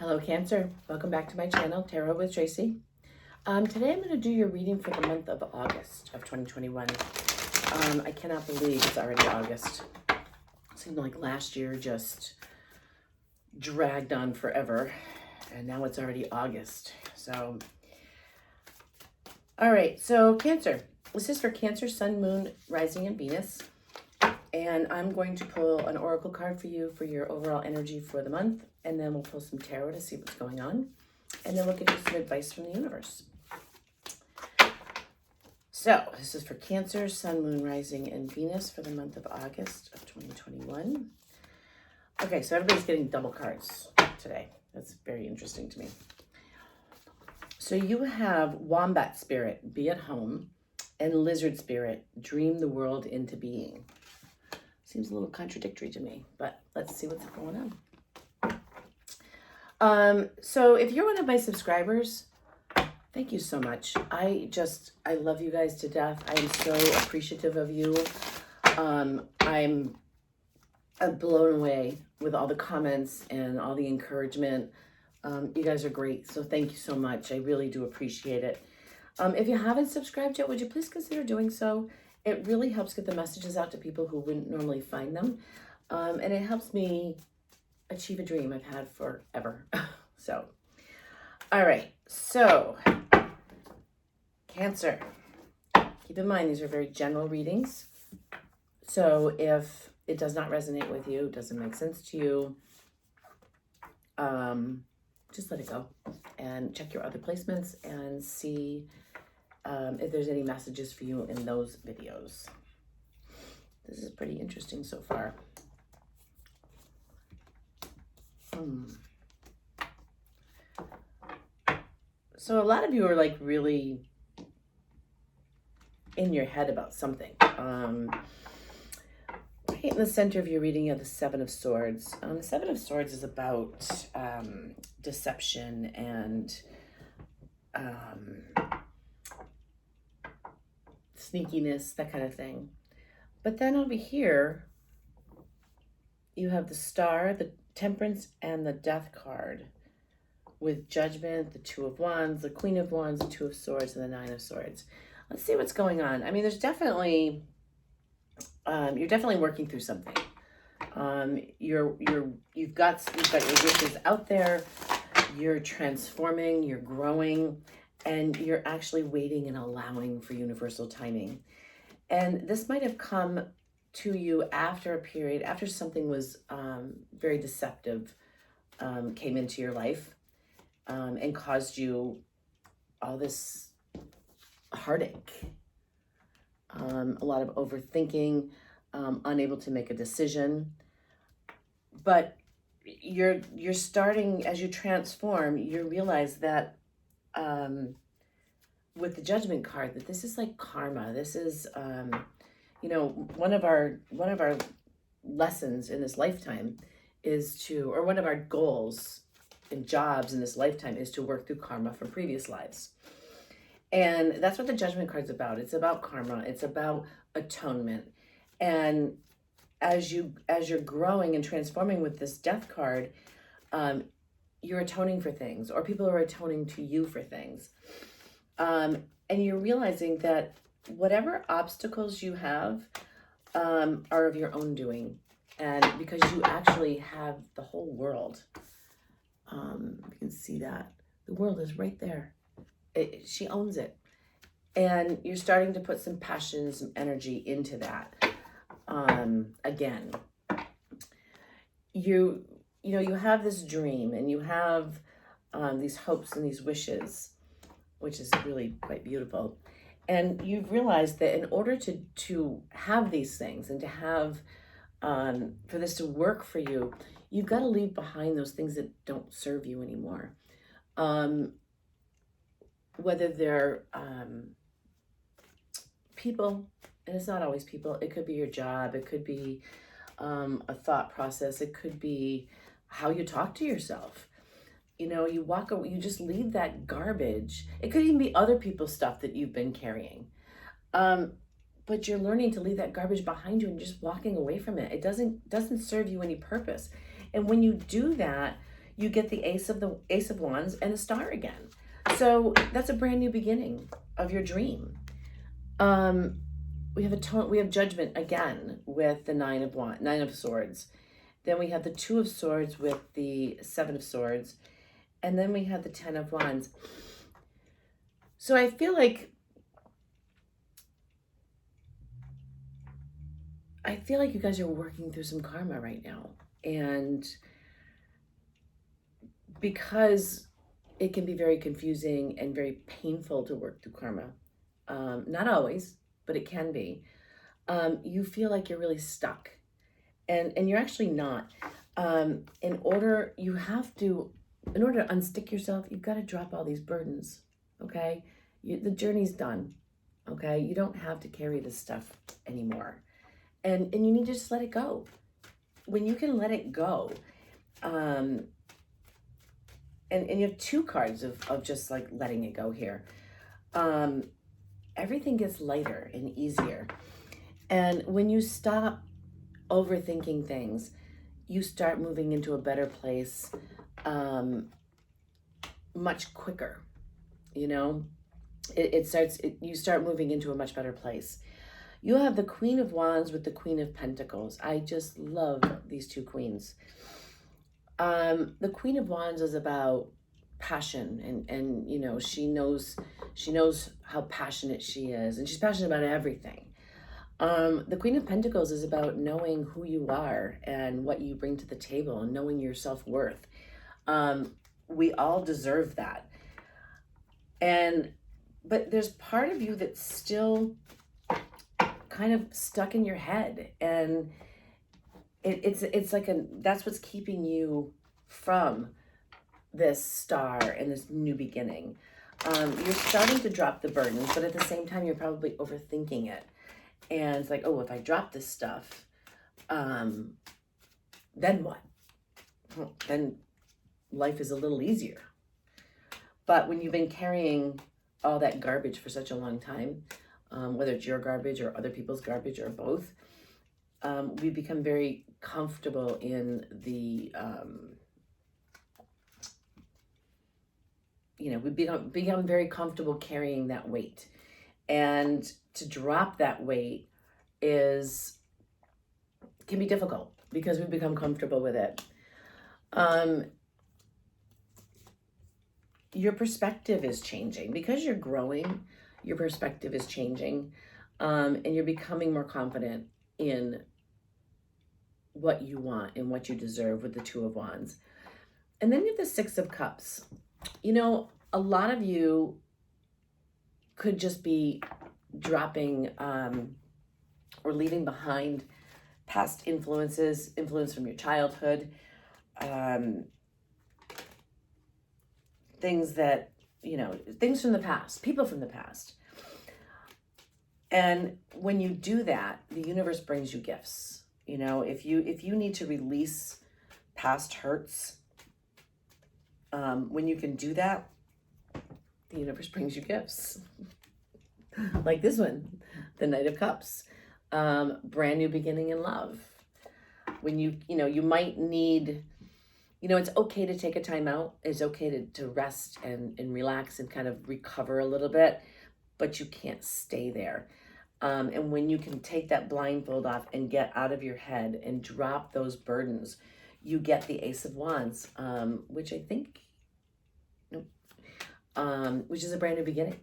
Hello Cancer, welcome back to my channel, Tarot with Tracy. Today I'm going to do your reading for the month of August of 2021. I cannot believe it's already August. It seemed like last year just dragged on forever, and now it's already August. So, all right, so Cancer. This is for Cancer, Sun, Moon, Rising, and Venus. And I'm going to pull an oracle card for you for your overall energy for the month. And then we'll pull some tarot to see what's going on. And then we'll give you some advice from the universe. So this is for Cancer, Sun, Moon, Rising, and Venus for the month of August of 2021. Okay, so everybody's getting double cards today. That's very interesting to me. So you have Wombat Spirit, be at home, and Lizard Spirit, dream the world into being. Seems a little contradictory to me, but let's see what's going on. So if you're one of my subscribers, thank you so much. I love you guys to death. I am so appreciative of you. I'm blown away with all the comments and all the encouragement. You guys are great, so thank you so much. I really do appreciate it. If you haven't subscribed yet, would you please consider doing so? It really helps get the messages out to people who wouldn't normally find them. And it helps me achieve a dream I've had forever. So, all right. So, Cancer. Keep in mind, these are very general readings. So if it does not resonate with you, doesn't make sense to you, just let it go. And check your other placements and see if there's any messages for you in those videos. This is pretty interesting so far. So a lot of you are like really in your head about something. Right in the center of your reading, you have the Seven of Swords. The Seven of Swords is about deception and sneakiness, that kind of thing. But then over here, you have the Star, the Temperance, and the Death card with Judgment, the Two of Wands, the Queen of Wands, the Two of Swords, and the Nine of Swords. Let's see what's going on. I mean, there's definitely, you're definitely working through something. You've got your wishes out there. You're transforming, you're growing, and you're actually waiting and allowing for universal timing. And this might have come to you after a period, after something was very deceptive, came into your life and caused you all this heartache, a lot of overthinking, unable to make a decision. But you're starting, as you transform, you realize that with the Judgment card, that this is like karma. This is you know, one of our lessons in this lifetime is to, or one of our goals and jobs in this lifetime is to work through karma from previous lives. And that's what the Judgment card's about. It's about karma. It's about atonement. And as you're growing and transforming with this Death card, you're atoning for things, or people are atoning to you for things. And you're realizing that whatever obstacles you have are of your own doing. And because you actually have the whole world. You can see that. The world is right there. She owns it. And you're starting to put some passion, some energy into that. Again, you have this dream and you have these hopes and these wishes, which is really quite beautiful. And you've realized that in order to have these things and to have, for this to work for you, you've got to leave behind those things that don't serve you anymore. Whether they're people, and it's not always people, it could be your job, it could be a thought process, it could be how you talk to yourself. You know, you walk away, you just leave that garbage. It could even be other people's stuff that you've been carrying. But you're learning to leave that garbage behind you and just walking away from it. It doesn't serve you any purpose. And when you do that, you get the Ace of Wands and a star again. So that's a brand new beginning of your dream. We have Judgment again with the Nine of Swords. Then we have the Two of Swords with the Seven of Swords, and then we have the Ten of Wands. So I feel like you guys are working through some karma right now, and because it can be very confusing and very painful to work through karma, not always, but it can be. You feel like you're really stuck, and you're actually not. In order to unstick yourself, you've got to drop all these burdens. Okay, the journey's done. Okay, you don't have to carry this stuff anymore, and you need to just let it go. When you can let it go, and you have two cards of just like letting it go here. Everything gets lighter and easier. And when you stop overthinking things, you start moving into a better place much quicker. You know, you start moving into a much better place. You have the Queen of Wands with the Queen of Pentacles. I just love these two queens. The Queen of Wands is about passion, and you know, she knows how passionate she is, and she's passionate about everything. The Queen of Pentacles is about knowing who you are and what you bring to the table and knowing your self-worth. We all deserve that. But there's part of you that's still kind of stuck in your head, and it's like that's what's keeping you from this star and this new beginning. You're starting to drop the burdens, but at the same time, you're probably overthinking it. And it's like, oh, if I drop this stuff, then what? Then life is a little easier. But when you've been carrying all that garbage for such a long time, whether it's your garbage or other people's garbage or both, we become very comfortable in the, we become very comfortable carrying that weight. And to drop that weight can be difficult because we become comfortable with it. Your perspective is changing because you're growing. Your perspective is changing, and you're becoming more confident in what you want and what you deserve with the Two of Wands. And then you have the Six of Cups. You know, a lot of you could just be dropping or leaving behind past influence from your childhood, things from the past, people from the past. And when you do that, the universe brings you gifts. You know, if you need to release past hurts, when you can do that, the universe brings you gifts. Like this one, the Knight of Cups, brand new beginning in love. When you might need, it's okay to take a time out. It's okay to rest and relax and kind of recover a little bit, but you can't stay there. And when you can take that blindfold off and get out of your head and drop those burdens, you get the Ace of Wands, which is a brand new beginning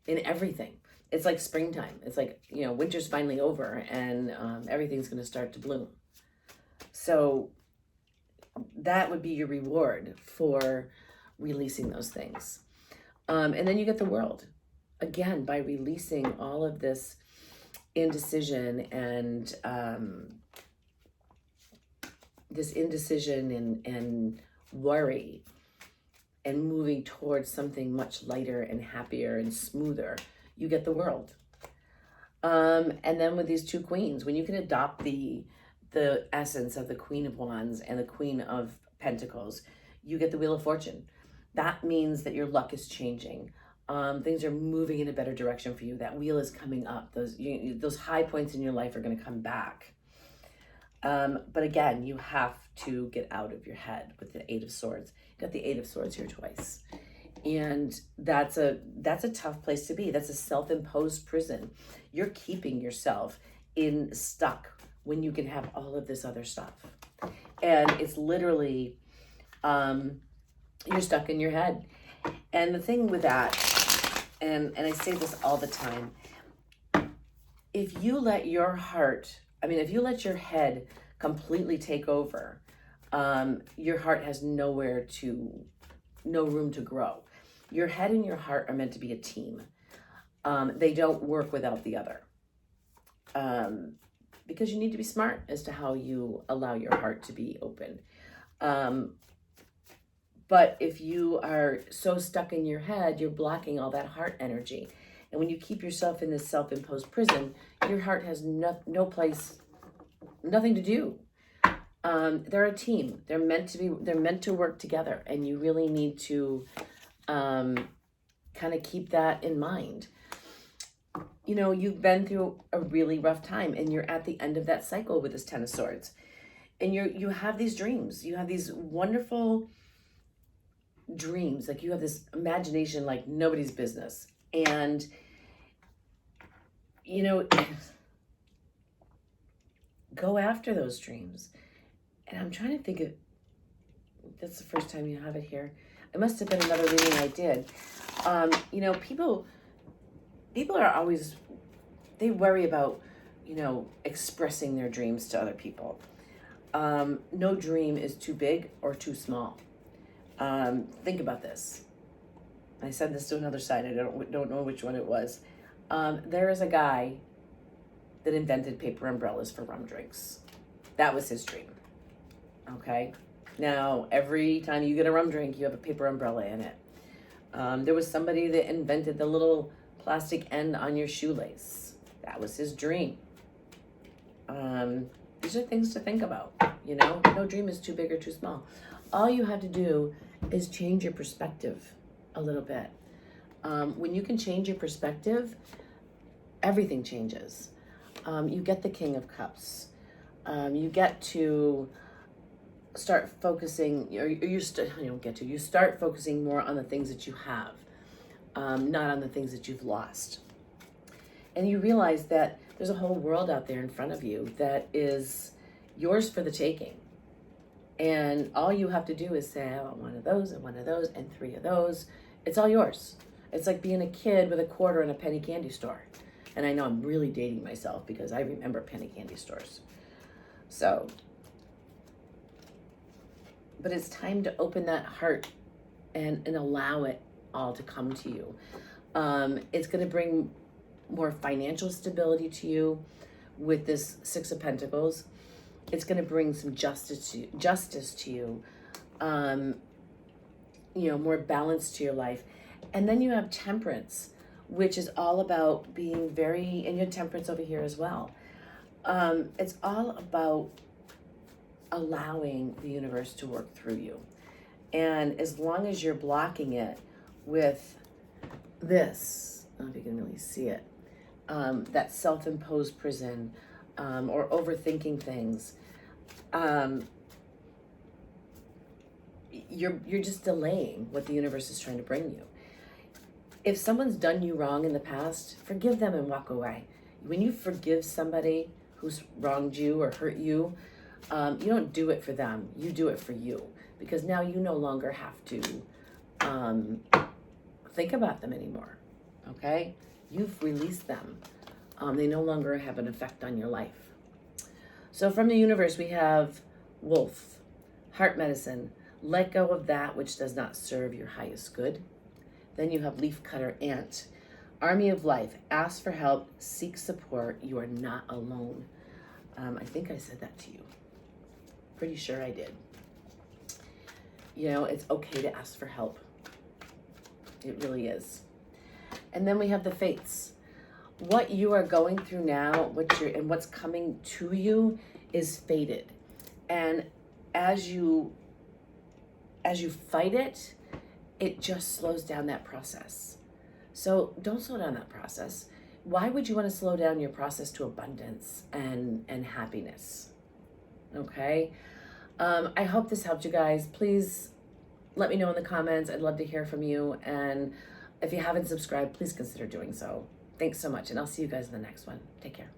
in everything. It's like springtime. It's like, winter's finally over and everything's going to start to bloom. So that would be your reward for releasing those things. And then you get the World. Again, by releasing all of this indecision and and worry, and moving towards something much lighter and happier and smoother, you get the World. And then with these two queens, when you can adopt the essence of the Queen of Wands and the Queen of Pentacles, you get the Wheel of Fortune. That means that your luck is changing. Things are moving in a better direction for you. That wheel is coming up. Those high points in your life are going to come back. But again, you have to get out of your head with the Eight of Swords. You got the Eight of Swords here twice. And that's a tough place to be. That's a self-imposed prison. You're keeping yourself in stuck when you can have all of this other stuff. And it's literally you're stuck in your head. And the thing with that, and I say this all the time, if you let your heart, if you let your head completely take over, your heart has no room to grow. Your head and your heart are meant to be a team. They don't work without the other. Because you need to be smart as to how you allow your heart to be open. But if you are so stuck in your head, you're blocking all that heart energy. And when you keep yourself in this self-imposed prison, your heart has no place, nothing to do. They're a team. They're meant to work together. And you really need to kind of keep that in mind. You've been through a really rough time and you're at the end of that cycle with this Ten of Swords. And you have these dreams. You have these wonderful dreams. Like you have this imagination like nobody's business. And, go after those dreams. And I'm trying to think of, that's the first time you have it here. It must have been another reading I did. People are always, they worry about, expressing their dreams to other people. No dream is too big or too small. Think about this. I said this to another side. I don't know which one it was. There is a guy that invented paper umbrellas for rum drinks. That was his dream. Okay? Now, every time you get a rum drink, you have a paper umbrella in it. There was somebody that invented the little plastic end on your shoelace. That was his dream. These are things to think about. No dream is too big or too small. All you have to do is change your perspective a little bit. When you can change your perspective, everything changes. You get the King of Cups. You get to start focusing, you start focusing more on the things that you have, not on the things that you've lost. And you realize that there's a whole world out there in front of you that is yours for the taking. And all you have to do is say, I want one of those and one of those and three of those. It's all yours. It's like being a kid with a quarter in a penny candy store. And I know I'm really dating myself because I remember penny candy stores. So, but it's time to open that heart and allow it all to come to you. It's going to bring more financial stability to you with this Six of Pentacles. It's going to bring some justice to you, more balance to your life. And then you have Temperance, which is all about being and you have Temperance over here as well. It's all about allowing the universe to work through you. And as long as you're blocking it with this, I don't know if you can really see it, that self-imposed prison, or overthinking things, you're just delaying what the universe is trying to bring you. If someone's done you wrong in the past, forgive them and walk away. When you forgive somebody who's wronged you or hurt you, you don't do it for them. You do it for you, because now you no longer have to think about them anymore. Okay? You've released them. They no longer have an effect on your life. So from the universe, we have Wolf, Heart Medicine, let go of that which does not serve your highest good. Then you have Leafcutter, Ant, Army of Life, ask for help, seek support, you are not alone. I think I said that to you. Pretty sure I did. It's okay to ask for help. It really is. And then we have the Fates. What you are going through now, what's coming to you is fated. And as you fight it, it just slows down that process. So don't slow down that process. Why would you want to slow down your process to abundance and happiness? Okay. I hope this helped you guys. Please let me know in the comments. I'd love to hear from you. And if you haven't subscribed, please consider doing so. Thanks so much. And I'll see you guys in the next one. Take care.